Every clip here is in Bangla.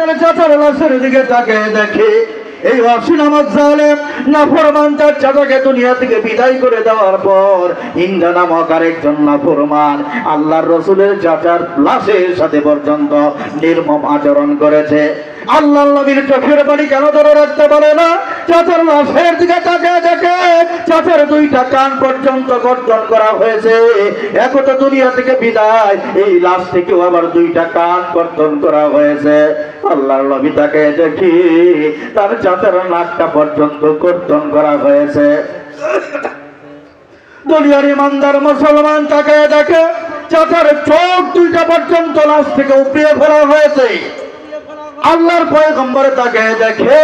তার চাচার লাশের দিকে তাকিয়ে দেখে এই ওয়াসি নামক জালেম নাফরমান তার চাচাকে দুনিয়া থেকে বিদায় করে দেওয়ার পর হিন্দা নামক আরেকজন নাফরমান আল্লাহর রাসূলের চাচার লাশের সাথে পর্যন্ত নির্মম আচরণ করেছে। আল্লাহর নবীর চোখের পানি কেন ধরে রাখতে পারে না? চাচার লাশের দিকে তাকিয়ে দেখে চাচার দুইটা কান পর্যন্ত গর্জন করা হয়েছে। এখন দুনিয়া থেকে বিদায়, এই লাশ থেকেও আবার দুইটা কান গর্জন করা হয়েছে। আল্লাহর নবী তাকে দেখি তার চাচার নাকটা পর্যন্ত গর্জন করা হয়েছে। দুনিয়ার ইমানদার মুসলমান তাকে দেখে চাচার চোখ দুইটা পর্যন্ত লাশ থেকে উপড়িয়ে ফেলা হয়েছে। আল্লাহর পয়গম্বর তাকে দেখে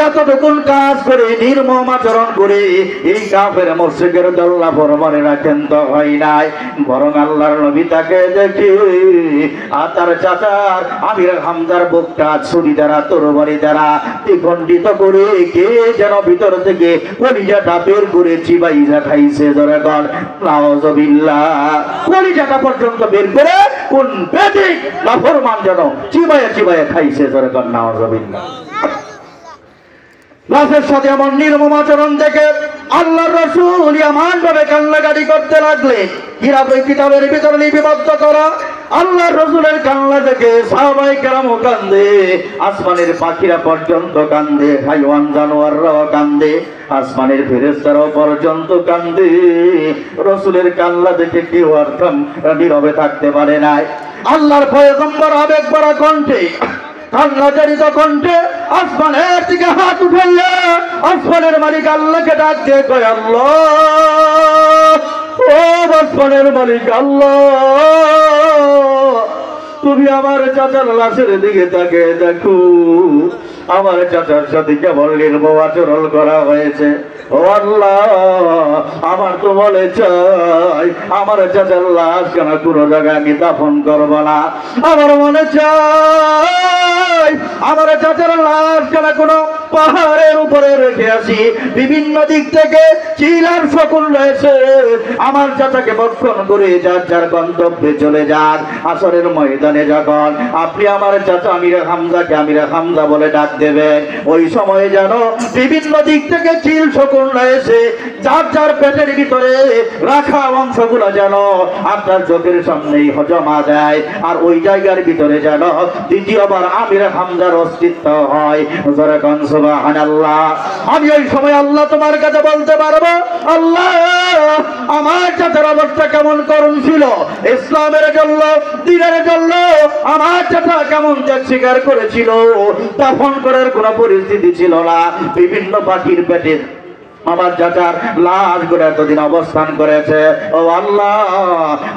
এতটুকুন কাজ করে নির্মম আচরণ করে এই কাফের মুশরিকের দল্লা ফরমানেরা কিন্তু হয় নাই, বরং আল্লাহর নবী তাকে দেখে আর তার চাচার আমির হামজার বুকটা ছুরি দ্বারা তরবারি দ্বারা দ্বিখণ্ডিত করে কে যেন ভিতর থেকে কলিজাটা বের করে চিবাইয়া খাইছে। ধরে কর নাউযুবিল্লাহ, কলিজাটা পর্যন্ত বের করে কোন বেদিক নাফরমান যেন চিবাইয়া চিবাইয়া খাইছে। ধরে কর নাউযুবিল্লাহ। লাশের সাথে এমন নির্মম আচরণ দেখে আল্লাহর রাসূল এমন ভাবে কান্নাকাটি করতে লাগলেন। কিরাতের কিতাবের ভিতরে লিপিবদ্ধ করা আল্লাহর রাসূলের কান্না দেখে সাহাবায়ে কেরামও কান্দে, আসমানের পাখিরা পর্যন্ত কান্দে, হাইওয়ান জানোয়াররাও কান্দে, আসমানের ফেরেশতারাও পর্যন্ত কান্দে। রাসূলের কান্না দেখে কেউ আর নীরবে থাকতে পারে নাই। আল্লাহর পয়গম্বর আবেগ ভরা কণ্ঠে কান্নাজড়িত কণ্ঠে আসমানের দিকে হাত উঠাইয়া আসমানের মালিক আল্লাহকে ডাক দিয়ে কয়, আল্লাহ, ও আসমানের মালিক আল্লাহ, তুমি আমার চাচার লাশের দিকে তাকিয়ে দেখো, আমার চাচার সাথে কেবল নির্মম আচরণ করা হয়েছে। ও আল্লাহ, আমার তো বলে চাই আমার চাচার লাশ কেন কোনো জায়গায় আমি দাফন করব না। আমার মনে চাই আমার চাচার লাশ কেন কোনো পাহাড়ের উপরে রেখে আসি। বিভিন্ন দিক থেকে চিলার শকুন রয়েছে, আমার চাচাকে বক্ষণ করে যার যার গন্তব্যে চলে যান। আসরের ময়দানে যখন আপনি আমার চাচা আমির হামজাকে আমির হামজা বলে ডাক দেবেন, ওই সময়ে যেন বিভিন্ন দিক থেকে চিল শকুন রয়েছে, যার যার পেটের ভিতরে রাখা অংশগুলো যেন আপনার চোখের সামনেই জমা দেয়, আর ওই জায়গার ভিতরে যেন দ্বিতীয়বার আমির হামজার অস্তিত্ব হয়। সুবহানাল্লাহ। আমি ওই সময় আল্লাহ তোমার কাছে বলতে পারবো, আল্লাহ, আমার চাচার অবস্থা কেমন করুণ ছিল, ইসলামের জন্য দ্বীনের জন্য আমার চাচা কেমন ত্যাগ স্বীকার করেছিল, দাফন করার কোনো পরিস্থিতি ছিল না। বিভিন্ন পাখির পেটে আমার চাচার লাশ করে এতদিন অবস্থান করেছে। ও আল্লাহ,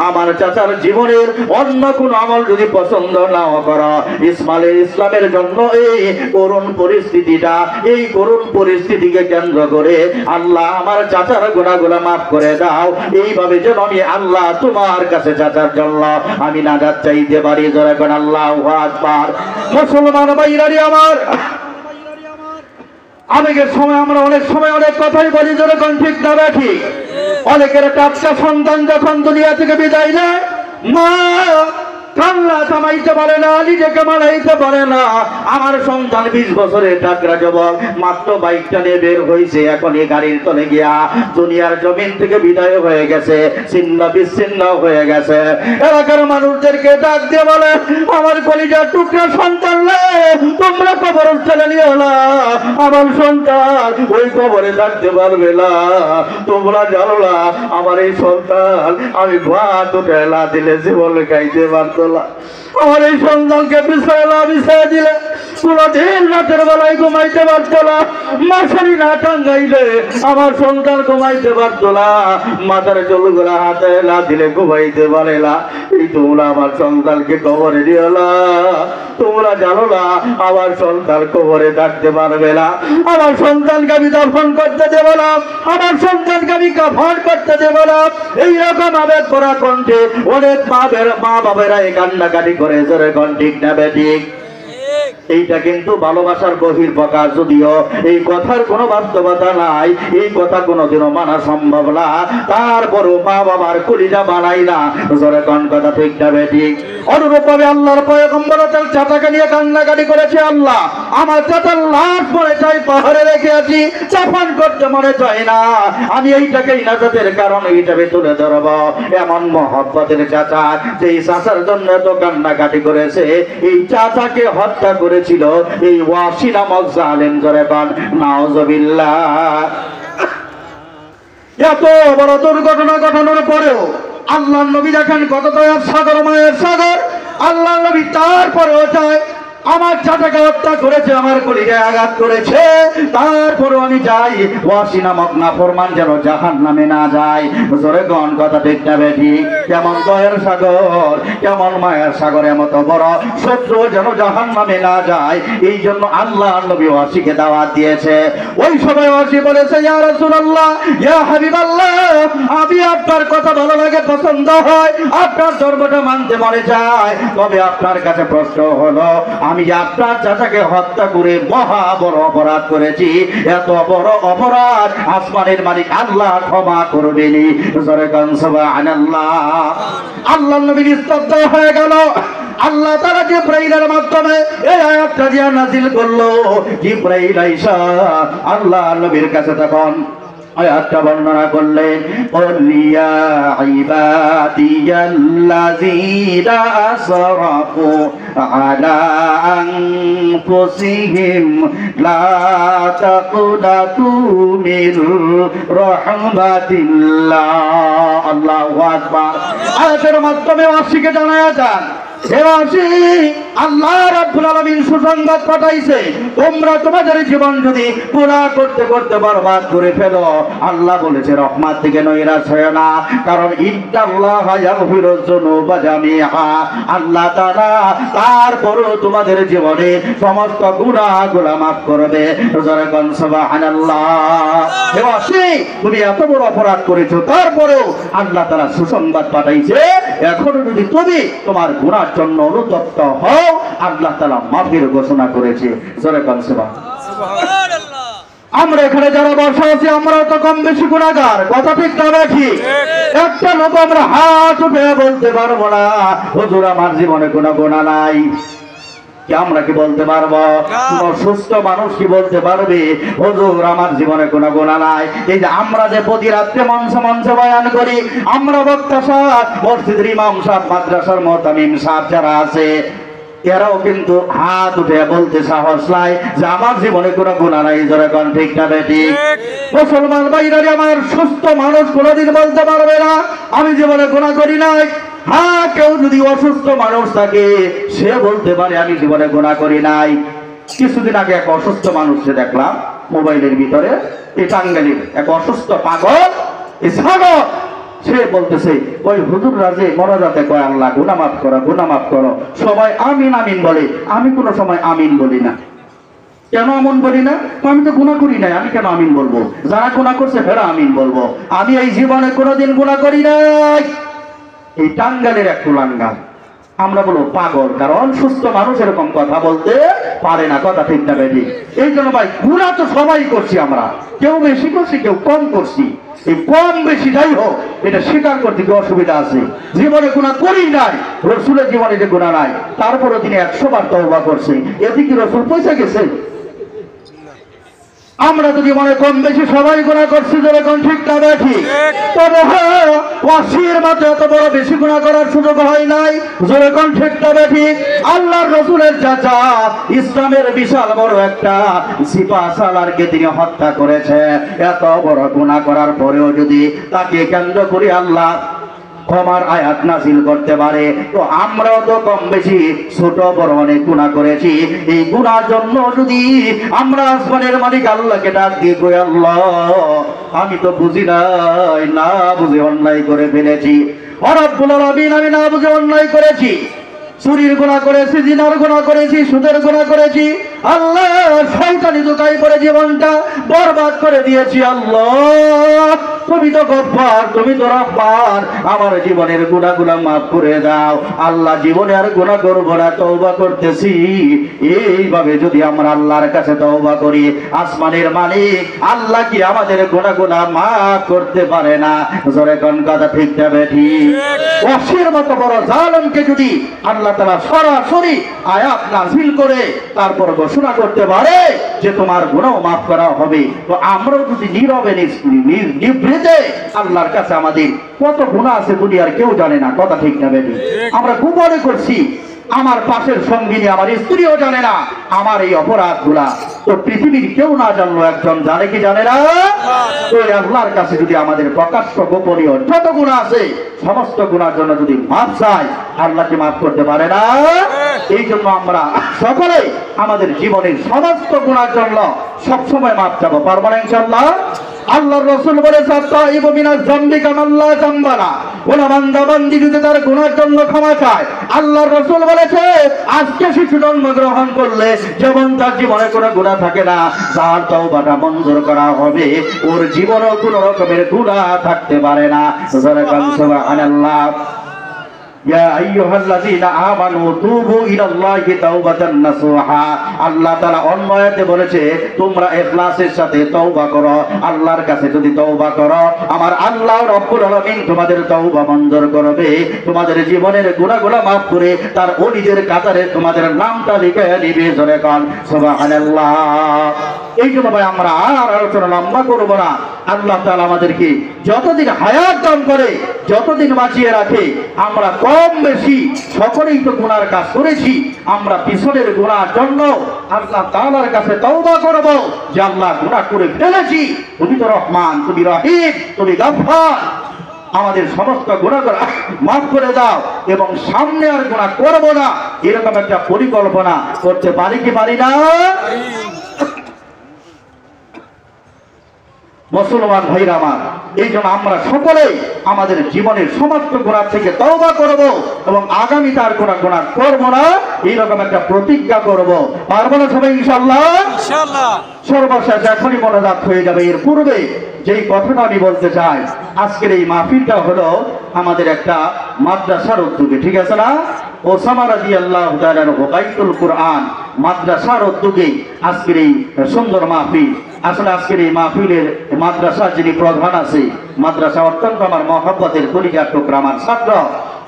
আমার চাচার জীবনের অন্য কোন আমল যদি পছন্দ নাও করো, ইসলামের জন্য এই করুণ পরিস্থিতিটা, এই করুণ পরিস্থিতিকে কেন্দ্র করে আল্লাহ আমার চাচার গুনাহগুলো মাফ করে দাও। এইভাবে যেন আমি আল্লাহ তোমার কাছে চাচার জন্য আমি নাজাত চাইতে পারি। জোরে কোন আল্লাহু আকবার। মুসলমান ভাইরানি আমার, আবেগের সময় আমরা অনেক সময় অনেক কথাই বলি, যখন ঠিক না ঠিক। অনেকের টাটকা সন্তান যখন দুনিয়া থেকে বিদায় নেয়, মা কান্না থামাইতে পারে না, নিজেকে মানাইতে পারে না। আমার সন্তান 20 বছরের টাকরা যুবক, মাত্র বাইকটা নিয়ে বের হয়েছে, এখন এই গাড়ির তলে গিয়া দুনিয়ার জমিন থেকে বিদায় হয়ে গেছে, ছিন্ন বিচ্ছিন্ন হয়ে গেছে। এলাকার মানুষদেরকে ডাক দিয়ে বলে, আমার কলিজার টুকরা সন্তান রে, তোমরা কবরস্থানে নিও না, আমার সন্তান ওই কবরে থাকতে পারবে না। তোমরা জানো না আমার এই সন্তান আমি ভাত উঠে না দিলে জীবন খাইতে পারত। আমার এই সন্তানকে বিছায় দিলে কোনদিন রাতের বেলায় ঘুমাইতে পারতো না, মশারি না টাঙ্গাইলে আমার সন্তান ঘুমাইতে পারতো না, মাথার চুলগুলা হাতে না দিলে ঘুমাইতে পারে না। এই তোমরা আমার সন্তানকে কবরে দিও না, তোমরা জানো না আমার সন্তান কবরে থাকতে পারবে না, আমার সন্তানকে আমি দাফন করতে দেব না, আমার সন্তানকে আমি কাফন করতে দেব না। এইরকম আবেগ করা কণ্ঠে অনেক মা বাবেরা কান্নাকাটি করে। জোরে কোন ঠিক না বেঠিক? এইটা কিন্তু ভালোবাসার গভীর প্রকাশ, যদিও এই কথার কোনো বাস্তবতা নাই, এই কথা কোনোদিনও মানা সম্ভব না, তারপরও মা বাবার কলিজা বানাই না। জোরে কোন কথা ঠিক না বেঠিক? অনুরূপভাবে আল্লাহর পয়গম্বর তার চাচাকে নিয়ে কান্নাকাটি করেছে, আল্লাহ আমার চাচার লাশ মনে চাই পাহাড়ে রেখে আছি, চাপান করতে মনে চায় না, আমি এইটাকে ইনাজাতের কারণ হিসেবে তুলে ধরব। এমন মহব্বতের চাচা, যেই চাচার জন্য তো কান্নাকাটি করেছে, এই চাচাকে হত্যা করেছিল এই ওয়াসি নামক জালেম। জোরে কোন নাউজুবিল্লাহ। এত বড় দুর্ঘটনা ঘটানোর পরেও আল্লাহর নবী দেখেন কত দয়ার সাগর, মায়ের সাগর, আল্লাহর নবী তারপরেও চায় আমার চাচাকে হত্যা করেছে, আমার কলিজায় আঘাত করেছে, তারপরে আমি যাই ওয়াসি নামক নাফরমান যেন জাহান্নামে না যায়। জোরে কোন কথা ঠিক না বেঠিক? কেমন দয়ার সাগর, কেমন মায়ের সাগর, এমত বড় শত্রু যেন জাহান্নামে না যায়, এই জন্য আল্লাহ নবী ওয়াসিকে দাওয়াত দিয়েছে। ওই সময় ওয়াসি বলেছে, ইয়া রাসূলুল্লাহ, ইয়া হাবিবাল্লাহ, আমি আপনার কথা ভালো লাগে, পছন্দ হয়, আপনার ধর্মটা মানতে মনে চায়, তবে আপনার কাছে প্রশ্ন হলো, আমি আপনার চাচাকে হত্যা করে মহা বড় অপরাধ করেছি, এত বড় অপরাধ আসমানের মালিক আল্লাহ ক্ষমা করবেনি। জোরে কোন সুবহানাল্লাহ। আল্লাহর নবী স্তব্ধ হয়ে গেল। আল্লাহ তাআলা জিবরাইলের মাধ্যমে এই আয়াতটা দিয়ে নাযিল করলো। জিবরাইল আইসা আল্লাহ নবীর কাছে তখন আয়াতটা বর্ণনা করলেন, ইয়া ইবাদিয়াল্লাযীনা আসরাফু আলা আনফুসিহিম লা তাকুনাতু মির রাহমাতিল্লাহ। আল্লাহু আকবার। আয়াতের মাধ্যমে ওয়াসিকে জানায়া যান, আল্লাহ রাব্বুল আলামিন সুসংবাদ পাঠাইছে, তোমরা তোমাদের জীবন যদি গুনাহ করতে করতে বরবাদ করে ফেলো, আল্লাহ বলেছে রহমত থেকে নৈরাশ হয় না, কারণ ইন্নাল্লাহা ইয়াগফিরুয যুনুবা জামিআ। আল্লাহ তাআলা তারপরও তোমাদের জীবনে সমস্ত গুনাহগুলো মাফ করবে। জোরে কোন সুবহানাল্লাহ। হে ওয়াসি, তুমি এত বড় অপরাধ করেছো, তারপরেও আল্লাহ তাআলা সুসংবাদ পাঠাইছে, এখন যদি তুমি তোমার গুনাহ জন্য অনুতপ্ত হও, আল্লাহ তাআলা মাফের ঘোষণা করেছে। জোরে কোন সুবহানাল্লাহ। আমরা এখানে যারা বসা আছি, আমরা তো কম বেশি গুনাহগার, কথা ঠিক না ঠিক? একটা লোক আমরা হাত উঠে বলতে পারবো না, হুজুর আমার জীবনে কোনো গুনাহ নাই। কি আমরা কি বলতে পারবো? সুস্থ মানুষ কি বলতে পারবে হুজুর আমার জীবনে কোনো গুনাহ নাই? এই যে আমরা যে প্রতি রাত্রে মঞ্চে বয়ান করি, আমরা বক্তা সাহেব, মসজিদের ইমাম সাহেব, মাদ্রাসার মুতামিম সাহেব যারা আছে, এরাও কিন্তু হাত উঠে বলতে সাহস নাই যে আমার জীবনে কোনো গুনাহ নাই। জোরে কোন ঠিক না বেঠিক? মুসলমান ভাইরা, আমার সুস্থ মানুষ কোনোদিন বলতে পারবে না আমি জীবনে গুনাহ করি নাই। হ্যাঁ, কেউ যদি অসুস্থ মানুষ থাকে, সে বলতে পারে আমি জীবনে গুনাহ করি নাই। কিছুদিন আগে এক অসুস্থ মানুষকে দেখলাম মোবাইলের ভিতরে, এই টাঙ্গাইলের এক অসুস্থ পাগল, সে বলতেছে ওই হুজুর রাজে মরাদাতে কয় আল্লাহ গুনাহ মাফ করো, গুনাহ মাফ করো, সবাই আমিন আমিন বলে, আমি কোনো সময় আমিন বলি না। কেন এমন বলি না? আমি তো গুনাহ করি নাই, আমি কেন আমিন বলবো? যারা গুনাহ করছে ফেরা আমিন বলবো, আমি এই জীবনে কোনোদিন গুনাহ করি নাই। এই টাঙ্গালের এক কুলাঙ্গার, আমরা বলবো পাগল, কারণ সুস্থ মানুষ এরকম কথা বলতে পারে না। কথা ঠিক না বেঠিক? এই জন্য ভাই, গুনাহ তো সবাই করছি আমরা, কেউ বেশি করছি, কেউ কম করছি। এই কম বেশি যাই হোক, এটা স্বীকার করতে কি অসুবিধা আছে? জীবনে গুনাহ করি নাই, রসুলের জীবনে যে গুনাহ নাই, তারপরও তিনি 100 বার তওবা করছে, এতে কি রসুল পয়সা গেছে? আমরা তো জীবনে কম বেশি সবাই গুনাহ করছি, যেরকম ঠিক না বেঠিক? তবে হ্যাঁ, ওয়াসির মতো এত বড় বেশি গুনাহ করার সুযোগ হয় নাই। যেরকম ঠিক না বেঠিক? আল্লাহর রসুলের চাচা ইসলামের বিশাল বড় একটা সিপাহ সালারকে তিনি হত্যা করেছে। এত বড় গুনাহ করার পরেও যদি তাকে কেন্দ্র করে আল্লাহ ক্ষমার আয়াত নাযিল করতে পারে, তো আমরাও তো কম বেশি ছোট বড় অনেক গুনাহ করেছি। এই গুনার জন্য যদি আমরা আসমানের মালিক আল্লাহকে ডাক দিয়ে কই, আল্লাহ আমি তো বুঝি নাই, না বুঝে অন্যায় করে ফেলেছি, ও রব্বুল আলামিন আমি না বুঝে অন্যায় করেছি, চুরির গুনাহ করেছি, জিনার গুনাহ করেছি, সুদের গুনাহ করেছি, আল্লাহ শয়তানি দোকায় পড়ে জীবনটা বরবাদ করে দিয়েছি। আল্লাহ তুমি তো গফফার, তুমি তো রহমান, আমার জীবনের গুনাহগুলো মাফ করে দাও। আল্লাহ জীবনে আর গুনাহ করব না, তওবা করতেছি। এইভাবে যদি আমরা আল্লাহর কাছে তওবা করি, আসমানের মালিক আল্লাহ কি আমাদের গুনাহগুলো মাফ করতে পারে না? জোরে কোন কথা ঠিক না ঠিক? ওয়াসির মতো বড় জালেমকে যদি আল্লাহ তাআলা সরাসরি আয়াত নাযিল করে তারপর ঘোষণা করতে পারে যে তোমার গুনাহ মাফ করা হবে, তো আমরাও যদি নীরবে নিভৃতে আল্লাহর কাছে আমাদের কত গুনাহ আছে দুনিয়ার কেউ জানে না, কথা ঠিক না বেটি? আমরা গোপনে করছি, আমার পাশের সঙ্গিনী আমার স্ত্রীও জানে না আমার এই অপরাধগুলা, তো পৃথিবীর কেউ না জানলো একজন জানে কি জানে না? ওই আল্লাহর কাছে যদি আমাদের প্রকাশ্য গোপনীয় যত গুনাহ আছে সমস্ত গুনার জন্য যদি মাফ চাই, আল্লাহ কি মাফ করতে পারে না? এই জন্য আমরা সকলে আমাদের জীবনের সমস্ত গুনার জন্য সবসময় মাফ চাবো, পারবো না ইনশাআল্লাহ? আল্লাহর রাসূল বলেছেন তাইবু মিনাজ যামবি কামাল্লা যামবানা, কোন বান্দা বান্দি যদি তার গুনাহের জন্য ক্ষমা চায়, আল্লাহর রাসূল বলেছে আজকে শিশু জন্মগ্রহণ করলে যেমন তার জীবনে কোনো গুনাহ থাকে না, তার তওবাটা মঞ্জুর করা হবে, ওর জীবনেও কোনো রকমের গুনাহ থাকতে পারে না। সুবহানাল্লাহ। ইয়া আইয়ুহাল্লাযীনা আমানু তুবু ইলাল্লাহি তাওবাতান নাসুহা, আল্লাহ তাআলা অন্য আয়াতে বলেছে তোমরা ইখলাসের সাথে তওবা করো, আল্লাহর কাছে যদি তওবা করো আমার আল্লাহ রব্বুল আলামিন তোমাদের তওবা মঞ্জুর করবে, তোমাদের জীবনের গুনাহগুলো maaf করে তার ওলিদের কাতারে তোমাদের নামটা লিখে দিবে। জোরে কান সুবহানাল্লাহ। এই জন্য ভাই আমরা আর আলোচনা লম্বা করব না। আল্লাহ তাআলা আমাদেরকে যতদিন হায়াত দান করে, যতদিন বাঁচিয়ে রাখে, আমরা কম বেশি সকলেই তো গুনার কাজ করেছি, আমরা পিছনের গুনার জন্য আল্লাহ তাআলার কাছে তওবা করব যে আল্লাহ গুনাহ করে ফেলেছি, তুমি তো রহমান, তুমি রহিম, তুমি গফফার, আমাদের সমস্ত গুনাহগুলো মাফ করে দাও এবং সামনে আর গুনাহ করব না, এরকম একটা পরিকল্পনা করতে পারি কি পারি না? মুসলমান ভাইরা আমার, এই জন্য আমরা সকলেই আমাদের জীবনের সমস্ত গুনাহ থেকে তওবা করব এবং আগামীতে আর কোনো গুনাহ করব না, এইরকম একটা প্রতিজ্ঞা করব। পারবো না সবাই ইনশাআল্লাহ? ইনশাআল্লাহ। সর্বশেষ এখনই মনোজাত হয়ে যাবে, এর পূর্বে যেই কথাটা আমি বলতে চাই, আজকের এই মাহফিলটা হলো আমাদের একটা মাদ্রাসার উদ্যোগে, ঠিক আছে না? ওসামা রাদিয়াল্লাহু তাআলা আনহু বাইতুল কুরআন মাদ্রাসার উদ্যোগে আজকের এই সুন্দর মাহফিল। আসলে আজকের এই মাহফিলের মাদ্রাসার যিনি প্রধান আছে, মাদ্রাসা অত্যন্ত আমার মহব্বতের কলিজার টুকরা, আমার ছাত্র,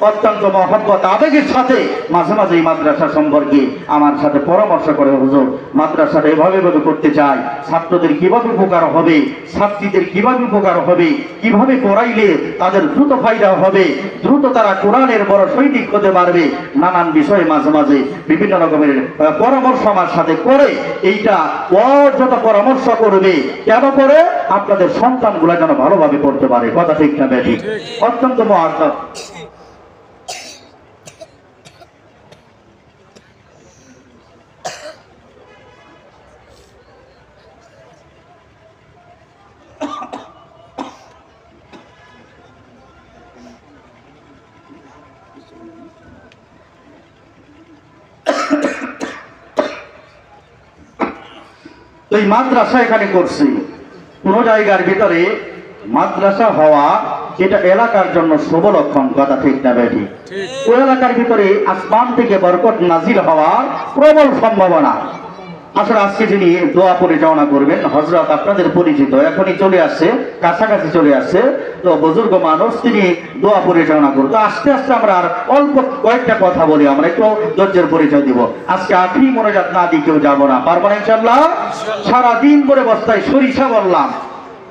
অত্যন্ত মহব্বত আবেগের সাথে মাঝে মাঝে এই মাদ্রাসা সম্পর্কে আমার সাথে পরামর্শ করে, হুজুর মাদ্রাসাটা এভাবে করতে চাই, ছাত্রদের কিভাবে উপকার হবে, ছাত্রীদের কিভাবে উপকার হবে, কিভাবে পড়াইলে তাদের দ্রুত ফায়দা হবে, দ্রুত তারা কোরআনের বড় সৈনিক হতে পারবে, নানান বিষয়ে মাঝে মাঝে বিভিন্ন রকমের পরামর্শ আমার সাথে করে, এইটা যত পরামর্শ করবে কেন করে আপনাদের সন্তানগুলা যেন ভালোভাবে পড়তে পারে, কথা ঠিক না বেঠিক? অত্যন্ত মহাত্মা। এই মাদ্রাসা এখানে করছি, কোন জায়গার ভিতরে মাদ্রাসা হওয়া এটা এলাকার জন্য শুভ লক্ষণ, কথা ঠিক না বেঠিক? ওই এলাকার ভিতরে আসমান থেকে বরকত নাজিল হওয়ার প্রবল সম্ভাবনা। আসলে আজকে যিনি দোয়া পরিচালনা করবেন হযরত আপনাদের পরিচিত, এখনই চলে আসছে, কাছাকাছি চলে আসছে, তো বুজুর্গ মানুষ, তিনি দোয়া পরিচালনা করবেন। তো আস্তে আস্তে আমরা আর অল্প কয়েকটা কথা বলি, আমরা একটু ধৈর্যের পরিচয় দিব। আজকে আখরি মোনাজাত না দিয়ে কেউ যাবো না, পারবো না ইনশাআল্লাহ? সারাদিন করে বস্তায় সরিষা বললাম,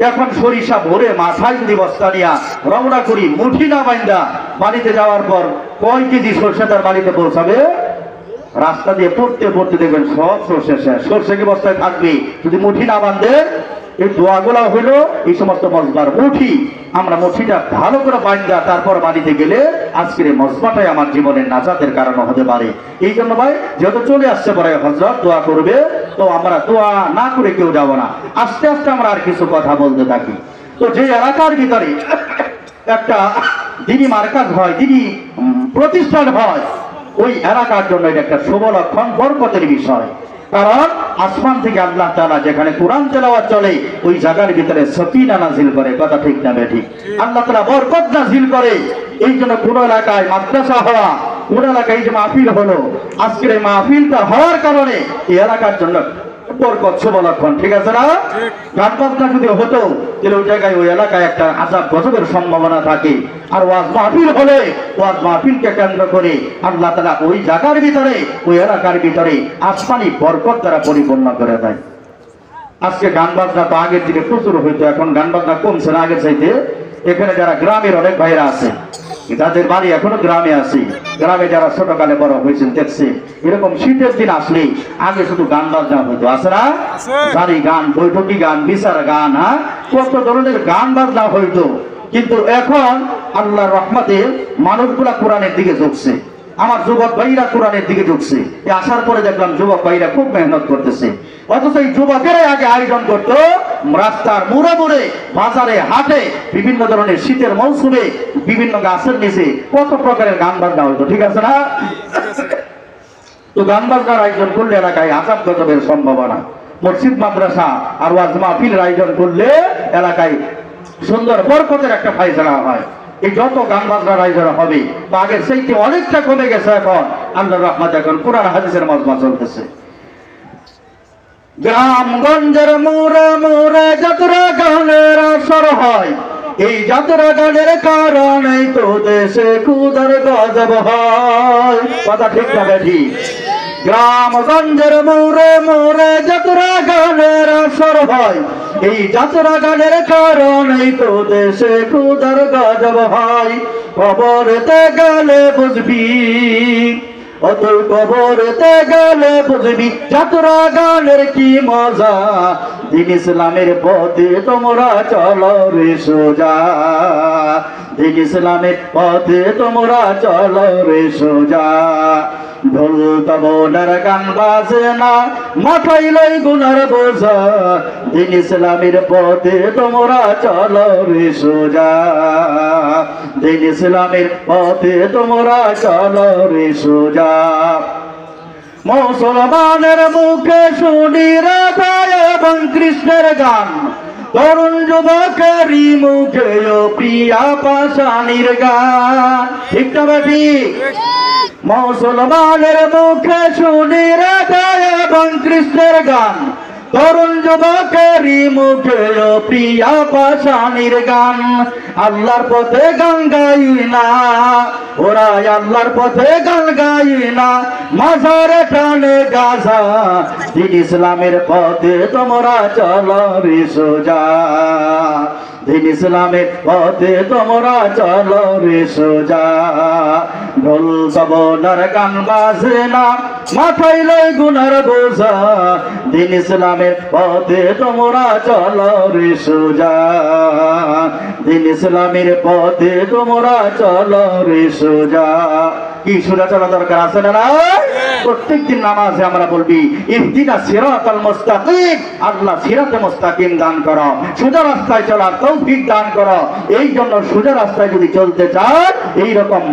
এখন সরিষা ভরে মাথায় যদি বস্তা নিয়া রওনা করি, মুঠি না বাইন্দা বাড়িতে যাওয়ার পর কয় কেজি সরষে তার বাড়িতে পৌঁছাবে? রাস্তা দিয়ে পড়তে পড়তে দেখবেন সব সরষে শেষ, সরষে কি বস্তায় থাকবে যদি মুঠি না বাঁধে? এই দোয়াগুলা হইলো এই সমস্ত মজবার মুঠি, আমরা মুঠিটা ভালো করে বাঁধা তারপর বাড়িতে গেলে আজকের এই মজবাটাই আমার জীবনের নাজাতের কারণ হতে পারে। এই জন্য ভাই যেহেতু চলে আসছে পরে হযরত দোয়া করবে, তো আমরা দোয়া না করে কেউ যাব না, আস্তে আস্তে আমরা আর কিছু কথা বলতে থাকি। তো যে এলাকার ভিতরে একটা দিনী মার্কাজ হয়, দিনী প্রতিষ্ঠান হয়, ওই এলাকার জন্য এটা একটা শুভ লক্ষণ, বরকতের বিষয়। কারণ আসমান থেকে আল্লাহ তাআলা যেখানে কোরআন তেলাওয়াত চলে ওই জায়গার ভিতরে সকিনা নাজিল করে। কথা ঠিক না বেঠিক? আল্লাহ তাআলা বরকত নাজিল করে। এই জন্য কোন এলাকায় মাদ্রাসা হওয়া, কোন এলাকায় যে মাহফিল হলো, আজকের এই মাহফিলটা হওয়ার কারণে এই এলাকার জন্য বরকত শুভ লক্ষণ। ঠিক আছে না? গান বাজনা যদি হতো তাহলে ওই জায়গায় ওই এলাকায় একটা আযাব গজবের সম্ভাবনা থাকে। আর ওয়াজ মাহফিল হলে ওয়াজ মাহফিলকে কেন্দ্র করে আল্লাহ তাআলা ওই জায়গার ভিতরে ওই এলাকার ভিতরে আসমানি বরকত দ্বারা পরিপূর্ণ করে দেয়। আজকে গান বাজনা তো আগের দিকে প্রচুর হইতো, এখন গান বাজনা কমছে না আগের চাইতে। এখানে যারা গ্রামের অনেক ভাইরা আছে, যাদের বাড়ি এখনো গ্রামে আছে, গ্রামে যারা ছোটকালে বড় হয়েছেন দেখছে, এরকম শীতের দিন আসলে আগে শুধু গান বাজনা হতো, আছে না? জারি গান, বৈঠকি গান, বিচার গান, হ্যাঁ, কত ধরনের গান বাজনা হইতো। কিন্তু এখন আল্লাহর রহমতে মানুষগুলা কোরআনের দিকে ঝুঁকছে। আমার যুবক ভাইরা কোরআনের দিকে ঝুঁকছে। আসার পরে দেখলাম যুবক ভাইরা খুব মেহনত করতেছে। অথচ এই যুবকেরাই আগে আয়োজন করতো রাস্তার মোড়ে মোড়ে, বাজারে, হাটে, বিভিন্ন ধরনের শীতের মৌসুমে বিভিন্ন গাছের নিচে কত প্রকারের গান বাজনা হতো। ঠিক আছে না? তো গান বাজনার আয়োজন করলে এলাকায় আযাব গজবের সম্ভাবনা। মসজিদ মাদ্রাসা আর ওয়াজ মাহফিলের আয়োজন করলে এলাকায় সুন্দর বরকতের একটা ফায়সালা হয়। এই যত গান বাজনার আয়োজন হবে তা আগের চাইতে অনেকটা কমে গেছে। এখন আল্লাহর রহমতে এখন কোরআন হাদিসের মজমা চলতেছে। গ্রামগঞ্জের মোড়ে মোড়ে যাত্রা গানের আসর হয়, এই যাত্রা গানের কারণেই তো দেশে ক্ষুধার গজব হয়। কথা ঠিক না বেঠিক? গ্রামগঞ্জের মোড়ে মোড়ে যাত্রা গানের আসর হয়, এই যাত্রা গানের কারণেই তো দেশে ক্ষুধার গজব হয়। কবরেতে গেলে বুঝবি, অতই কবরেতে গেলে বুঝবি যাত্রা গানের কি মজা। দিন ইসলামের পথে তোমরা চলো রে সোজা, দিন ইসলামের পথে তোমরা চলো রে সোজা। ঢোল তবলার গান বাজে না, মাথায় লই গুনার বোঝা, দিন ইসলামের পথে তোমরা চলো রে সোজা, দিন ইসলামের পথে তোমরা চলো রে সোজা। মুসলমানের মুখে শুনি রাধা এবং কৃষ্ণের গান, তরুণ যুবকেরই মুখে ও প্রিয়া পাশানির গান। ঠিক না বেঠিক? মুসলমানের মুখে শুনি রাধা এবং কৃষ্ণের গান, তরুণ যুবকেরই মুখে ও প্রিয়া পাশানির গান। আল্লাহর পথে গান গাই না ওরা, আল্লাহর পথে গান গাই না, মাজারে টানে গাজা, দিন ইসলামের পথে তোমরা চলো রে সোজা, দিন ইসলামের পথে তোমরা চলো রে সোজা। ঢোল তবলার গান বাজে না, মাথায় লই গুনার বোঝা, দিন ইসলামের পথে তোমরা চলো রে সোজা, দিন ইসলামের পথে তোমরা চলো রে সোজা। কি সোজা চলা দরকার আছে না? প্রত্যেকদিন নামাজে আমরা বলবি ইহদিনা সিরাতাল মুস্তাকিম, আল্লাহ সিরাতে মুস্তাকিম দান করো, সোজা রাস্তায় চলার তৌফিক দান করো। এই জন্য সোজা রাস্তায় যদি চলতে চান, এইরকম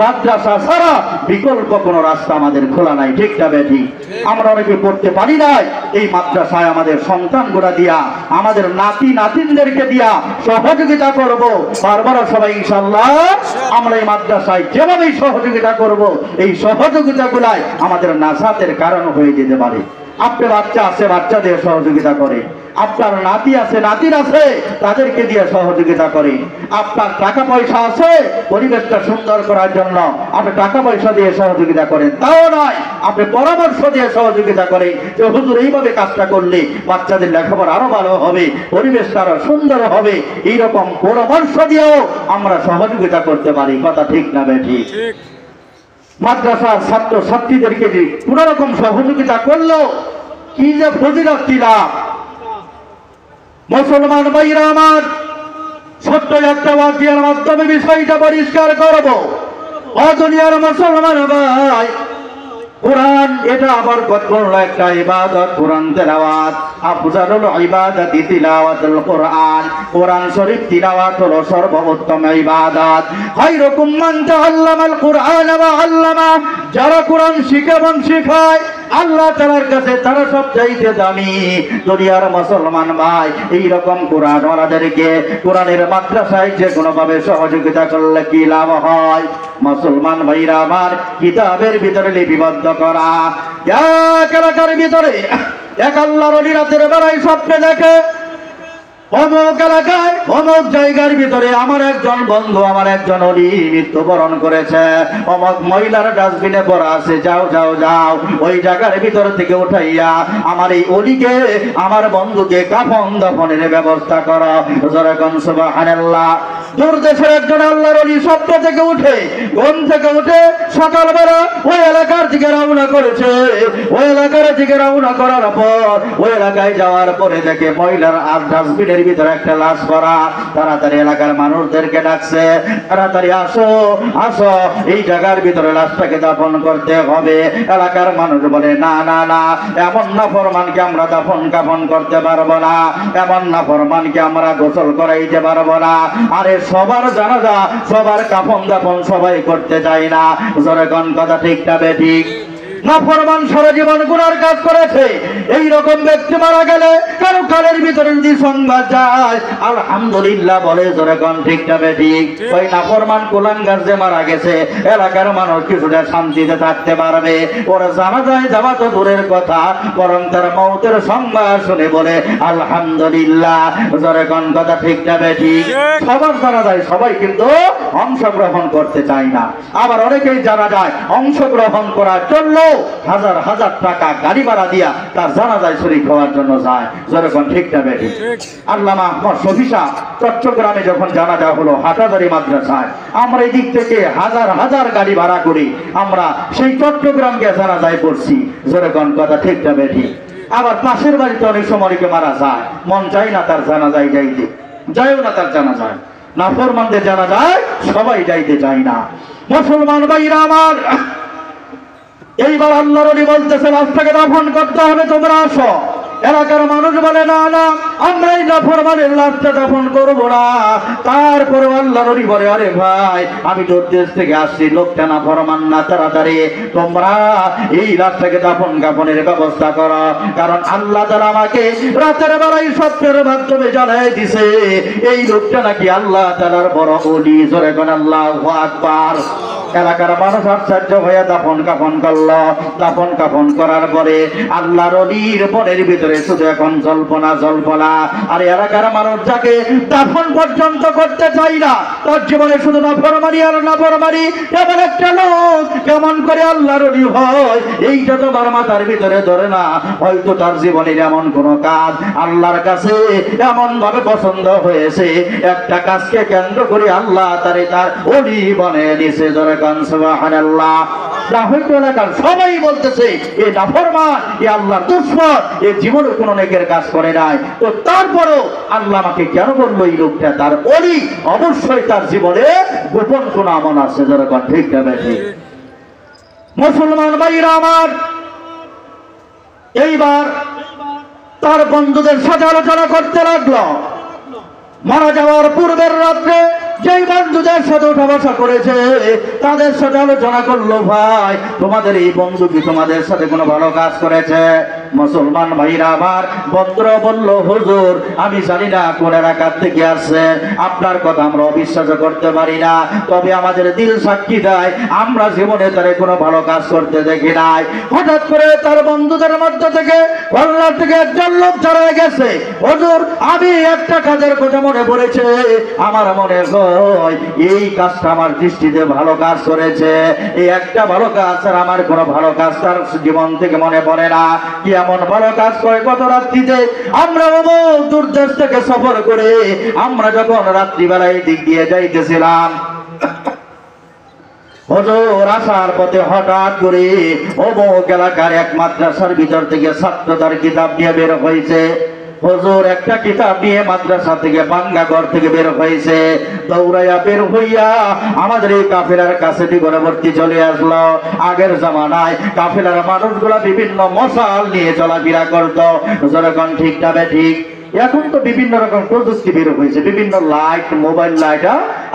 মাদ্রাসা ছাড়া বিকল্প কোনো রাস্তা আমাদের খোলা নাই। ঠিক না বেঠিক? আমরা অনেকে পড়তে পারি নাই, এই মাদ্রাসায় আমাদের সন্তানগুলা দিয়া, আমাদের নাতি নাতিনদেরকে দিয়া সহযোগিতা করব। বারবার সবাই ইনশাআল্লাহ আমরা এই মাদ্রাসায় যেভাবেই সহযোগিতা করব, এই সহযোগিতাগুলাই আমাদের নাজাতের কারণ হয়ে যেতে পারে। আপনার বাচ্চা আছে, বাচ্চাদের সহযোগিতা করে। আপনার নাতি আছে, নাতির আছে, তাদেরকে দিয়ে সহযোগিতা করে। আপনার টাকা পয়সা আছে, পরিবেশটা সুন্দর করার জন্য আপনি টাকা পয়সা দিয়ে সহযোগিতা করেন, তাও নয় আপনি পরামর্শ দিয়ে সহযোগিতা করেন যে হুজুর এইভাবে কাজটা করলে বাচ্চাদের লেখাপড়া আরো ভালো হবে, পরিবেশটা আরো সুন্দর হবে। এইরকম পরামর্শ দিয়েও আমরা সহযোগিতা করতে পারি। কথা ঠিক না বেঠিক? মাদ্রাসার ছাত্র ছাত্রীদেরকে যে কোন রকম সহযোগিতা করলো কি যে ফজিলত কি লাভ। মুসলমান ভাইরা আমার, ছোট্ট একটা ওয়াকিয়ার মাধ্যমে বিষয়টা পরিষ্কার করব। দুনিয়ার মুসলমান ভাই, কোরআন এটা আবার বড় একটা ইবাদত। কোরআন তেলাওয়াত আফজালুল ইবাদাতি তিলাওয়াতুল কোরআন। কোরআন শরীফ তিলাওয়াত হলো সর্বোত্তম ইবাদত। খায়রুকুম মান তাআল্লামাল কোরআন ওয়া আল্লামা, যারা কোরআন শিখে এবং শেখায়, আল্লাহ তাআলার কাছে তারা সবচাইতে দামি। দুনিয়ার মুসলমান ভাই, এইরকম কোরআন ওয়ালাদেরকে কোরআনের মাদ্রাসায় যে কোনোভাবে সহযোগিতা করলে কি লাভ হয়? মুসলমান ভাইরা আমার, কিতাবের ভিতরে লিপিবদ্ধ করা এক এলাকার ভিতরে এক আল্লাহর ওলি রাতের বেলায় স্বপ্নে দেখে অমুক এলাকায় অমুক জায়গার ভিতরে আমার একজন বন্ধু, আমার একজন ওলি মৃত্যুবরণ করেছে। অমুক মহিলার ডাস্টবিনে পড়া আছে, যাও যাও যাও ওই জায়গার ভিতর থেকে উঠাইয়া আমার এই ওলিকে, আমার বন্ধুকে কাফন দাফনের ব্যবস্থা করো। যখন সুবহানাল্লাহ, দূর দেশের একজন আল্লাহর ওলি স্বপ্ন থেকে উঠে, ঘুম থেকে উঠে সকালবেলা ওই এলাকার দিকে রওনা করেছে। ওই এলাকার দিকে রওনা করার পর ওই এলাকায় যাওয়ার পরে দেখে মহিলার ডাস্টবিনে ভিতরে একটা লাশ পড়া। তাড়াতাড়ি এলাকার মানুষদেরকে ডাকছে, তাড়াতাড়ি আসো আসো, এই জায়গার ভিতরে লাশটাকে দাফন করতে হবে। এলাকার মানুষ বলে না না না, এমন নাফরমানকে আমরা দাফন কাফন করতে পারবো না, এমন নাফরমানকে আমরা গোসল করাইতে পারবো না। আরে সবার জানাজা, সবার কাফন দাফন সবাই করতে চায় না। জোরেগণ কথা ঠিক না বেঠিক? নাফরমান সারা জীবন গুনার কাজ করেছে, এই রকম ব্যক্তি মারা গেলে কারো কালের ভিতরে যদি সংবাদ যায় আলহামদুলিল্লাহ বলে। জোরেগণ ঠিক না বেঠিক? ওই নাফরমান কুলাঙ্গার যে মারা গেছে, এলাকার মানুষ কিছুটা শান্তিতে থাকতে পারবে। ওরা জানাজায় যাওয়া তো দূরের কথা, বরং তার মৌতের সংবাদ শুনে বলে আলহামদুলিল্লাহ। জোরেগণ কথা ঠিক না বেঠিক? সবার জানা যায়, সবাই কিন্তু অংশগ্রহণ করতে চায় না। আবার অনেকেই জানা যায় অংশগ্রহণ করার জন্য হাজার হাজার টাকা গাড়ি ভাড়া দিয়া তার জানাজায় শরীক হওয়ার জন্য যায়। যেরকম ঠিক না বেঠিক? আল্লামা আহমদ শফী সাহেব চট্টগ্রামে যখন জানাজা হলো হাটাজারি মাদ্রাসায়, আমরা এই দিক থেকে হাজার হাজার গাড়ি ভাড়া করি আমরা সেই চট্টগ্রামকে জানাজায় পড়ছি। যেরকম কথা ঠিক না বেঠিক? আবার পাশের বাড়িতে অনেক সময় অনেকে মারা যায়, মন চাই না তার জানাজায় যাইতে, যাইও না তার জানাজায়। নাফরমানদের জানাজায় সবাই যাইতে চায় না। মুসলমান ভাইরা আমার, এইবার আল্লাহর ওলি বলতেছে লাশটাকে দাফন করতে হবে, তোমরা আসো। এলাকার মানুষ বলে না না, আমরা এই নাফরমানের লাশটা দাফন করবো না। তারপরে আল্লাহর ওলি বলে আরে ভাই, আমি তোর দেশ থেকে আসছি, লোকটা নাফরমান না, তাড়াতাড়ি তোমরা এই লাশটাকে দাফন কাফনের ব্যবস্থা করো। কারণ আল্লাহ তাআলা আমাকে রাতের বেলায় স্বপ্নের মাধ্যমে জানাই দিছে এই লোকটা নাকি আল্লাহ তাআলার বড় ওলি। জোরে কোন আল্লাহু আকবার। এলাকার মানুষ আশ্চর্য হয়ে দাফন কাফন করলো। দাফন কাফন করার পরে আল্লাহর ওলির মনের ভিতরে শুধু এখন জল্পনা জল্পনা। আর এলাকার মানুষ যাকে দাফন পর্যন্ত করতে চাই না, তার জীবনে শুধু নাফরমানি আর নাফরমানি। এমন একটা লোক কেমন করে আল্লাহর ওলি হয় এইটা তোমার মাথার ভিতরে ধরে না। হয়তো তার জীবনের এমন কোন কাজ আল্লাহর কাছে এমন ভাবে পছন্দ হয়েছে, একটা কাজকে কেন্দ্র করে আল্লাহ তারে তার ওলি বানিয়ে দিয়েছে। ধরে সুবহানাল্লাহ। না হয়তো এলাকার সবাই বলতেছে এ নাফরমান, এ আল্লাহর দুশমন, এ জীবনে কোনো নেকের কাজ করে নাই, তো তারপরও আল্লাহ আমাকে কেন বললো এই লোকটা তার ওলি? অবশ্যই তার জীবনে গোপন কোন আমল আছে। যেরকম ঠিক না ঠিক? মুসলমান ভাইরা আমার, এইবার তার বন্ধুদের সাথে আলোচনা করতে লাগলো। মারা যাওয়ার পূর্বের রাত্রে যেই বন্ধুদের সাথে উঠা বসা করেছে তাদের সাথে আলোচনা করলো, ভাই তোমাদের এই বন্ধু কি তোমাদের সাথে কোনো ভালো কাজ করেছে? মুসলমান ভাইরা আমার, বন্ধুরা বলল হুজুর আমি জানি না কোন এলাকার থেকে আসছে, আপনার কথা আমরা অবিশ্বাস করতে পারি না, তবে আমাদের দিল সাক্ষী দেয় আমরা জীবনে তারে কোনো ভালো কাজ করতে দেখি নাই। হঠাৎ করে তার বন্ধুদের মধ্যে থেকে কল্যাণ থেকে একজন লোক চলে গেছে, হুজুর আমি একটা কাজের কথা মনে পড়েছে, আমার মনে হয় এই কাজটা আমার দৃষ্টিতে ভালো কাজ করেছে, এই একটা ভালো কাজ আর আমার কোনো ভালো কাজ তার জীবন থেকে মনে পড়ে না। কি এমন ভালো কাজ করে? গত রাত্রিতে আমরা অমুক দূরদেশ থেকে সফর করে আমরা যখন রাত্রিবেলায় দিক দিয়ে যাইতেছিলাম, হুজুর আসার পথে হঠাৎ করে অমুক এলাকার এক মাদ্রাসার ভিতর থেকে ছাত্র তার কিতাব নিয়ে বের হয়েছে। হুজুর একটা কিতাব নিয়ে মাদ্রাসা থেকে বাঙ্গাঘর থেকে বের হয়েছে, দৌড়াইয়া বের হইয়া আমাদের এই কাফেলার কাছে নিকটবর্তী চলে আসলো। আগের জামানায় কাফেলার মানুষগুলা বিভিন্ন মশাল নিয়ে চলাফেরা করতো। যেরকম ঠিক না ঠিক? এখন তো বিভিন্ন রকম প্রযুক্তি বের হয়েছে, বিভিন্ন লাইট, মোবাইল লাইট,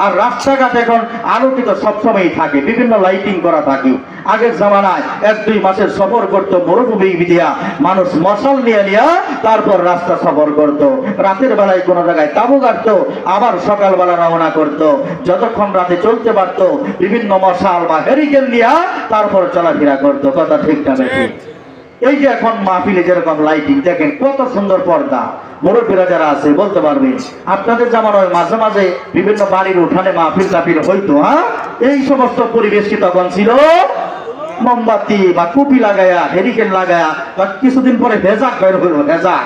আর রাস্তাঘাট এখন আলোকিত সবসময় থাকে, বিভিন্ন লাইটিং করা থাকে। আগের জামানায় 1-2 মাসের সফর করতো মরুভূমি দিয়া মানুষ মশাল নিয়ে নিয়ে তারপর রাস্তা সফর করত। রাতের বেলায় কোনো জায়গায় তাঁবু গাড়তো, আবার সকালবেলা রওনা করত। যতক্ষণ রাতে চলতে পারতো বিভিন্ন মশাল বা হেরিকেন নিয়ে তারপর চলাফেরা করতো। কথা ঠিক না বেশি? এই যে এখন মাহফিলে যেরকম লাইটিং দেখেন, কত সুন্দর পর্দা। মুরব্বীরা যারা আছে বলতে পারবেন, আপনাদের জামানায় মাঝে মাঝে বিভিন্ন বাড়ির উঠানে মাহফিল টাফিল হইতো, এই সমস্ত পরিবেশ কি তখন ছিল? মোমবাতি বা টুপি লাগায়া, হেরিকেন লাগায়া, বা কিছুদিন পরে ভেজাক বের হইল, ভেজাক,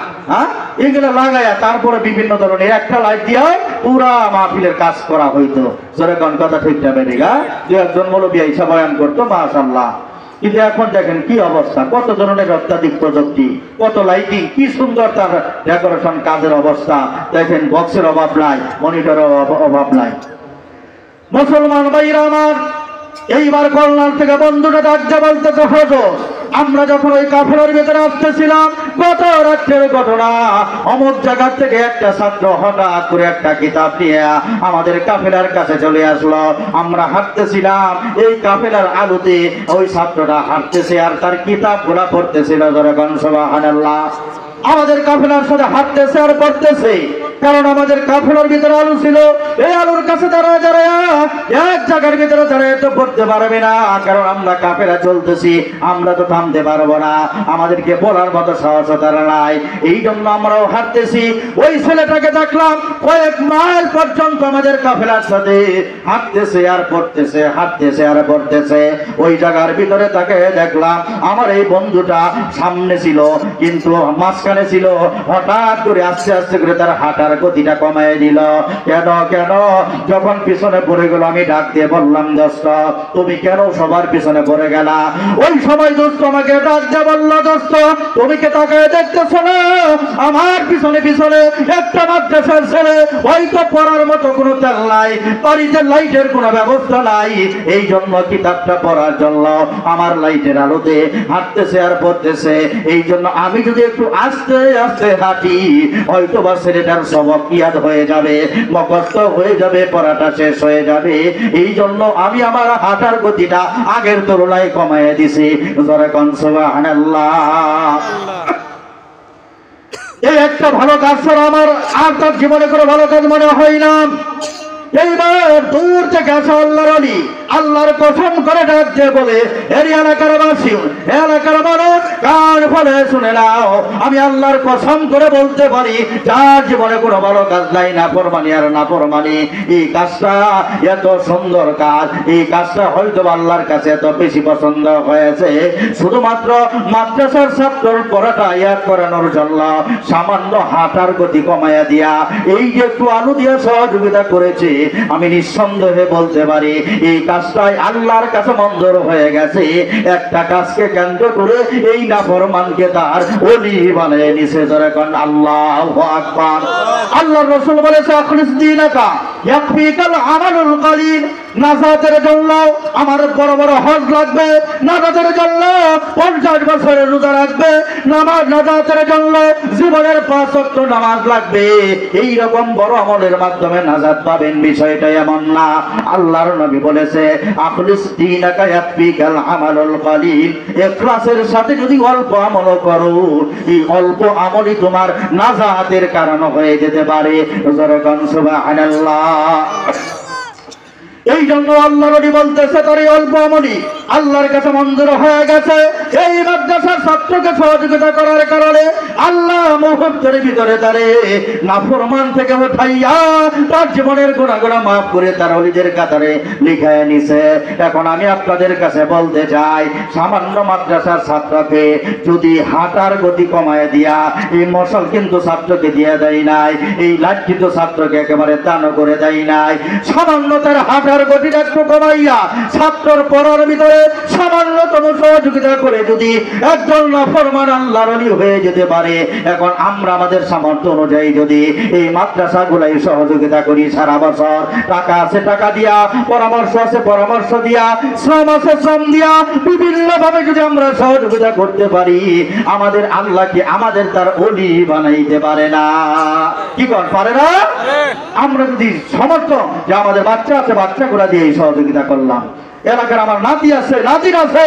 এগুলো লাগায়া তারপরে বিভিন্ন ধরনের একটা লাইট দিয়া পুরা মাহফিলের কাজ করা হইতো। যেরকম কথা ঠিক যাবে না, দু একজন মৌলবী আইসা বয়ান করতো, মাশাআল্লাহ। কিন্তু এখন দেখেন কি অবস্থা, কত ধরনের অত্যাধিক প্রযুক্তি, কত লাইটিং, কি সুন্দর তার ডেকোরেশন কাজের অবস্থা দেখেন। বক্সের অভাব নাই, মনিটরের অভাব নাই। মুসলমান ভাইরা আমার, এইবার কল্যাণ থেকে বন্ধুটা ডাকতে বলতেছে, হুজুর আমরা যখন ওই কাফেলার ভিতরে আসতেছিলাম, গত রাত্রের ঘটনা, অমুক জায়গা থেকে একটা ছাত্র হঠাৎ করে একটা কিতাব নিয়ে আমাদের কাফেলার কাছে চলে আসলো। আমরা হাঁটতেছিলাম, এই কাফেলার আলোতে ওই ছাত্রটা হাঁটতেছে আর তার কিতাব গুলা পড়তেছিল। যখন সুবহানাল্লাহ, আমাদের কাফেলার সাথে হাঁটতেছে আর পড়তেছে, কারণ আমাদের কাফেলার ভিতরে আলো ছিল। এই আলোর কাছে যারা এক জায়গার ভিতরে যারা তো পড়তে পারবে না, কারণ আমরা কাফেলা চলতেছি, আমরা তো থামতে পারবো না, আমাদেরকে বলার মতো সাহস তারা নাই। এই জন্য আমরাও হাঁটতেছি। ওই ছেলেটাকে দেখলাম কয়েক মাইল পর্যন্ত আমাদের কাফেলার সাথে হাঁটতেছে আর পড়তেছে, হাঁটতেছে আর পড়তেছে। ওই জায়গার ভিতরে তাকে দেখলাম, আমার এই বন্ধুটা সামনে ছিল কিন্তু মাঝখানে ছিল। হঠাৎ করে আস্তে আস্তে করে তার হাঁটার গতিটা কমায় দিল। কেন কেন? যখন পিছনে পড়ে গেল, আমি ডাক দিয়ে বললাম, দোস্ত তুমি কেন সবার পিছনে পড়ে গেলা? ওই সময় দোস্ত আমাকে ডাক দিয়ে বলল, দোস্ত তুমি কে তাকায় দেখতেছো না? আমার পিছনে পিছনে একটা মাদ্রাসার ছেলে, হয়তো পড়ার মতো কোনো তেল নাই, বাড়িতে লাইটের কোনো ব্যবস্থা নাই, এই জন্য কিতাবটা পড়ার জন্য আমার লাইটের আলোতে হাঁটতেছে আর পড়তেছে। এই জন্য আমি যদি একটু আস্তে আস্তে হাঁটি, হয়তো বা ছেলেটার সবক ইয়াদ হয়ে যাবে, মুখস্থ হয়ে যাবে, পড়াটা শেষ হয়ে যাবে। এই জন্য আমি আমার হাঁটার গতিটা আগের তুলনায় কমায় দিছি। যখন সুবহানাল্লাহ, এই একটা ভালো কাজ ছাড়া আমার আর তার জীবনে কোনো ভালো কাজ মনে হয় না। এইবার দূর থেকে আসা আল্লাহর ওলি আল্লাহর কসম করে ডাক দিয়ে বলে, এর এলাকার বাসী, এলাকার মানুষ কান ফলে শুনে নাও, আমি আল্লাহর কসম করে বলতে পারি, যার জীবনে কোনো ভালো কাজ নাই, নাফরমানি আর নাফরমানি, এই কাজটা এত সুন্দর কাজ, এই কাজটা হয়তো আল্লাহর কাছে এত বেশি পছন্দ হয়েছে শুধুমাত্র মাদ্রাসার ছাত্রর পড়াটা ইয়াদ করানোর জন্য সামান্য হাঁটার গতি কমাইয়া দিয়া এই যে একটু আলু দিয়া সহযোগিতা করেছে, আমি নিঃসন্দেহে বলতে পারি এই কাজটাই আল্লাহর কাছে মঞ্জুর হয়ে গেছে। একটা কাজকে কেন্দ্র করে এই নাফরমানকে তার ওলি বানিয়ে নিছে। যখন আল্লাহু আকবার, আল্লাহর রাসূল বলেছে, আখলিস দীনাকা ইয়াকফিকাল আমালুল কলিল, নাজাতের জন্য আমার বড় বড় হজ লাগবে, নাজাতের জন্য 50 বছরের রোজা লাগবে, নাজাতের জন্য জীবনের 5 ওয়াক্ত নামাজ লাগবে। এই রকম বড় আমলের মাধ্যমে নাজাত পাবেন, বিষয়টা এমন না। আল্লাহর নবী বলেছে, আখলিস দীনাকা ইয়াকফিকাল আমালুল কলিল, ইখলাসের সাথে যদি অল্প আমল করো, এই অল্প আমলই তোমার নাজাতের কারণ হয়ে যেতে পারে। যখন সুবহানাল্লাহ, এই জন্য আল্লাহ নবী বলতেছে, তার এই অল্প আমলই আল্লাহর কাছে মঞ্জুর হয়ে গেছে। এই মাদ্রাসার ছাত্রকে সহযোগিতা করার কারণে আল্লাহ মুহূর্তের ভিতরে তারে নাফরমান থেকে উঠাইয়া তার জীবনের গুনাহগুলো মাফ করে তার ওলিদের কাতারে লিখায় নিছে। এখন আমি আপনাদের কাছে বলতে চাই, সামান্য মাদ্রাসার ছাত্রকে যদি হাঁটার গতি কমায় দিয়া, এই মশাল কিন্তু ছাত্রকে দিয়ে দেয় নাই, এই লাইট কিন্তু ছাত্রকে একেবারে দান করে দেয় নাই, সামান্য তার হাঁটার মাদ্রাসার গতিটা একটু কমাইয়া ছাত্রর পড়ার ভিতরে সামান্যতম সহযোগিতা করে যদি একজন নাফরমান আল্লাহর ওলি হয়ে যেতে পারে, এখন আমরা আমাদের সামর্থ্য অনুযায়ী যদি এই মাদ্রাসাগুলাই সহযোগিতা করি, সারা বছর টাকা আছে টাকা দিয়া, পরামর্শ আছে পরামর্শ দিয়া, শ্রম আছে শ্রম দিয়া, বিভিন্ন ভাবে যদি আমরা সহযোগিতা করতে পারি, আমাদের আল্লাহকে আমাদের তার ওলি বানাইতে পারে না। কি কর পারে না? আমরা যদি সমর্থ যে আমাদের বাচ্চা আছে বাচ্চাগুলা দিয়ে সহযোগিতা করলাম, এলাকার আমার নাতি আছে নাতির আছে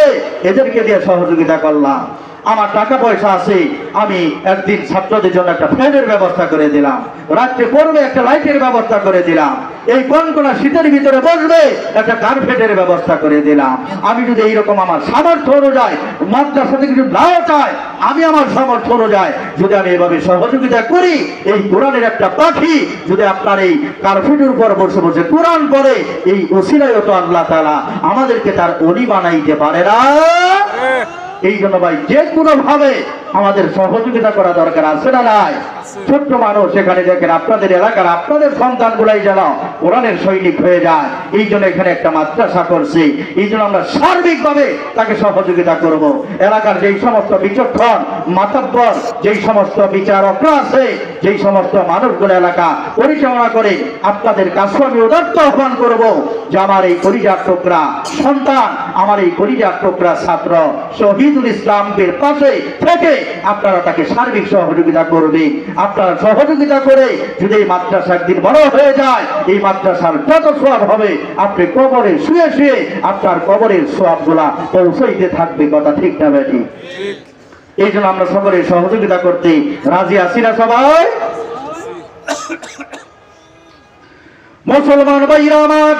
এদেরকে দিয়ে সহযোগিতা করলাম, আমার টাকা পয়সা আছে আমি একদিন ছাত্রদের জন্য একটা ফ্যানের ব্যবস্থা করে দিলাম, রাত্রে পড়বে একটা লাইটের ব্যবস্থা করে দিলাম, এই কনকনা শীতের ভিতরে বসবে একটা কার্পেটের ব্যবস্থা করে দিলাম। আমি যদি এইরকম আমার সামর্থ্য অনুযায়ী মাদ্রাসা থেকে যদি নাও চাই, আমি আমার সামর্থ্য অনুযায়ী যদি আমি এভাবে সহযোগিতা করি, এই কোরআনের একটা পাখি যদি আপনার এই কার্পেটের উপর বসে বসে কোরআন পড়ে, এই ওসিলায় তো আল্লাহ তাআলা আমাদেরকে তার ওলি বানাইতে পারে না। এই জন্য ভাই যে কোনো ভাবে আমাদের সহযোগিতা করা দরকার আছে না নাই? ছোট্ট মানুষ এখানে দেখেন আপনাদের এলাকার আপনাদের সন্তানগুলাই যেন কোরআনের সৈনিক হয়ে যায়, এই জন্য এখানে একটা মাদ্রাসা করছি, এই জন্য আমরা সার্বিকভাবে তাকে সহযোগিতা করব। এলাকার যেই সমস্ত বিচক্ষণ মাতাব্বর, যেই সমস্ত বিচারকরা আছে, যেই সমস্ত মানুষগুলো এলাকা পরিচালনা করে, আপনাদের কাছে আমি উদাত্ত আহ্বান করব যে আমার এই কলিজার টুকরা সন্তান, আমার এই কলিজার টুকরা ছাত্র শহীদুল ইসলামের পাশে থেকে আপনারা তাকে সার্বিক সহযোগিতা করবে। আপনারা সহযোগিতা করে যদি এই মাদ্রাসা একদিন বড় হয়ে যায়, এই মাদ্রাসার যত সোয়াব হবে আপনি কবরে শুয়ে শুয়ে আপনার কবরের সোয়াবগুলা পৌঁছাইতে থাকবে। কথা ঠিক না বেটি? এই জন্য আমরা সকলে সহযোগিতা করতে রাজি আছি না সবাই? মুসলমান ভাইরা আমার,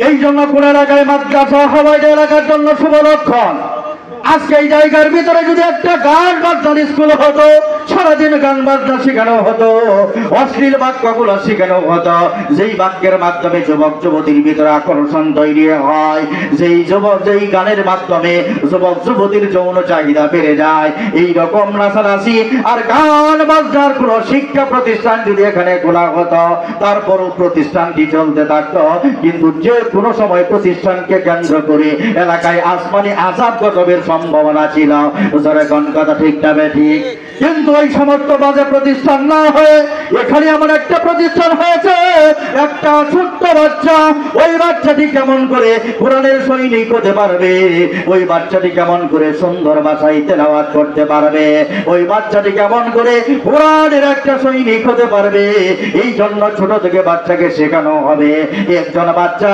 এই জন্য কোন এলাকায় মাদ্রাসা হওয়া এলাকার জন্য শুভ লক্ষণ। আজকে এই জায়গার ভিতরে যদি একটা গান বাজনার স্কুল হতো, সারাদিন গান বাজনা শেখানো হতো, অশ্লীল বাক্যগুলো শেখানো হতো, যেই বাক্যের মাধ্যমে যুবক যুবতীর ভিতরে আকর্ষণ তৈরি হয়, যেই গানের মাধ্যমে যুবক যুবতীর যৌন চাহিদা বেড়ে যায়, এই রকম নাচানাচি আর গান বাজনার কোন শিক্ষা প্রতিষ্ঠান যদি এখানে খোলা হতো, তারপরও প্রতিষ্ঠানটি চলতে থাকতো, কিন্তু যে কোনো সময় প্রতিষ্ঠানকে কেন্দ্র করে এলাকায় আসমানি আযাব গজবের সম্ভাবনা ছিল। যখন কথা ঠিক না ঠিক? কিন্তু এই সমস্ত বাজে প্রতিষ্ঠান না হয়ে এখানে আমার একটা প্রতিষ্ঠান হয়েছে, একটা ছোট্ট বাচ্চা, ওই বাচ্চাটি কেমন করে কোরআনের সৈনিক হতে পারবে, ওই বাচ্চাটি কেমন করে সুন্দর ভাষায় তেলাওয়াত করতে পারবে, ওই বাচ্চাটি কেমন করে কোরআনের একটা সৈনিক হতে পারবে, এই জন্য ছোট থেকে বাচ্চাকে শেখানো হবে। একজন বাচ্চা,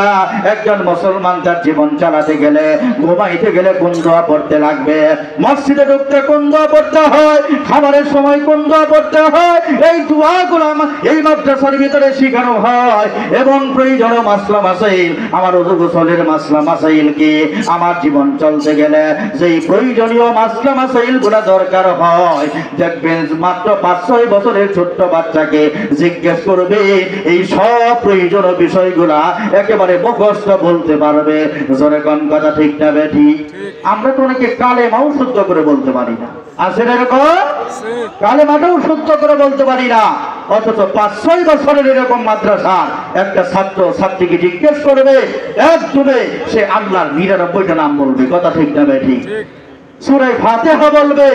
একজন মুসলমান তার জীবন চালাতে গেলে, ঘুমাইতে গেলে কোন দোয়া পড়তে লাগবে, মসজিদে ঢুকতে কোন দোয়া পড়তে হয়, খাবারের সময় কোন দোয়া পড়তে হয়, এই দোয়াগুলো এই মাদ্রাসার ভিতরে শেখানো হয়। এবং প্রয়োজনীয় মাসলা মাসাইল, আমার ওযু গোসলের মাসলা মাসাইল কি, আমার জীবন চলতে গেলে যেই প্রয়োজনীয় মাসলা মাসাইল গুলা দরকার হয়, দেখবেন মাত্র 5-6 বছরের ছোট্ট বাচ্চাকে জিজ্ঞেস করবে, এই সব প্রয়োজনীয় বিষয়গুলা একেবারে মুখস্থ বলতে পারবে। জোরে কোন কথা ঠিক না বেঠি? আমরা তো অনেকে কালেমাও শুদ্ধ করে বলতে পারি না, আছে না এরকম? কালেমাটাও শুদ্ধ করে বলতে পারি না, অথচ 5-6 বছরের এরকম মাদ্রাসা একটা ছাত্র ছাত্রীকে জিজ্ঞেস করবে, একদমে সে আল্লাহর 99টা নাম বলবে। কথা ঠিক না বেঠি? সূরা ফাতিহা বলবে,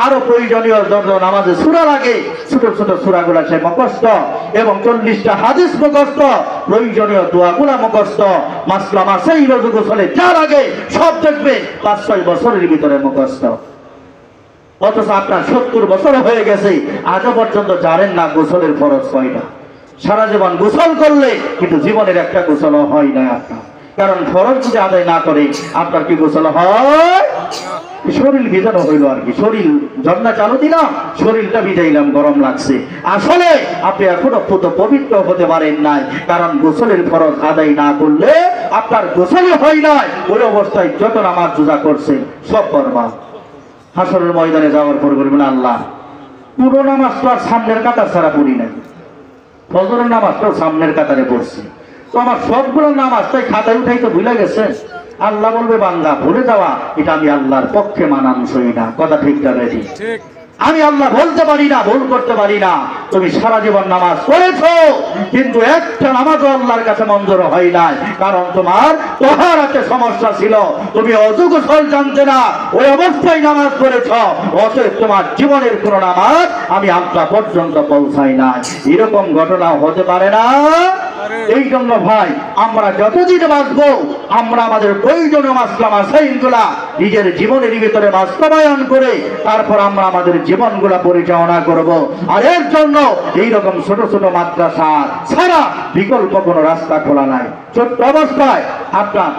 আরো প্রয়োজনীয় নামাজে সূরা লাগে, ছোট ছোট সূরাগুলা সে মুখস্থ, এবং 40টা হাদিস মুখস্থ, প্রয়োজনীয় দোয়াগুলা মুখস্থ, মাসলা মাসাইল ওযু গোসলে যা লাগে সব দেখবে 5-6 বছরের ভিতরে মুখস্থ। অথচ আপনার 70 বছর হয়ে গেছে, আজও পর্যন্ত জানেন না গোসলের ফরজ কয়টা। সারা জীবন গোসল করলে কিন্তু জীবনের একটা গোসলও হয় না আপনার, কারণ ফরজ যদি আদায় না করে আপনার কি গোসল হয়? শরীর ভিজানো হইল আর কি, শরীর ঝর্ণা চালু দিলাম, শরীরটা ভিজাইলাম, গরম লাগছে, আসলে আপনি এখনো পবিত্র হতে পারেন নাই, কারণ গোসলের ফরজ আদায় না করলে আপনার গোসলই হয় নাই। ওই অবস্থায় যত নামাজ রোজা করছেন সব বরবাদ। হাসরের ময়দানে যাওয়ার পর বলবেন, আল্লাহ পুরো নামাজ তো আর সামনের কাতার ছাড়া পড়ি নাই, ফজরের নামাজটাও সামনের কাতারে পড়ছি, তো আমার সবগুলো নামাজ তাই খাতায় উঠাই তো ভুলে গেছে। আল্লাহ বলবে, বান্দা ভুলে যাওয়া এটা আমি আল্লাহর পক্ষে মানানসই না। কথা ঠিক না বেশি? আমি আল্লাহ বলতে পারি না, ভুল করতে পারি না। তুমি সারা জীবন নামাজ পড়েছো, কিন্তু একটা নামাজও আল্লাহর কাছে মঞ্জুর হয় নাই, কারণ তোমার তাহারাতে সমস্যা ছিল। তুমি অযু গোসল জানতে না, ওই অবস্থায় নামাজ পড়েছ, অতএব তোমার জীবনের কোন নামাজ আমি আল্লাহ পর্যন্ত পৌঁছাই নাই। এরকম ঘটনা হতে পারে না। এই জন্য ভাই, আমরা যতদিন বাঁচবো, আমরা আমাদের প্রয়োজনীয় মাসলা মাসাইলগুলা নিজের জীবনের ভিতরে বাস্তবায়ন করে তারপর আমরা আমাদের জীবনগুলা পরিচালনা করব। আর এর জন্য এইরকম ছোট ছোট মাদ্রাসা ছাড়া বিকল্প কোনো রাস্তা খোলা নাই। ছোট্ট অবস্থায় আপনার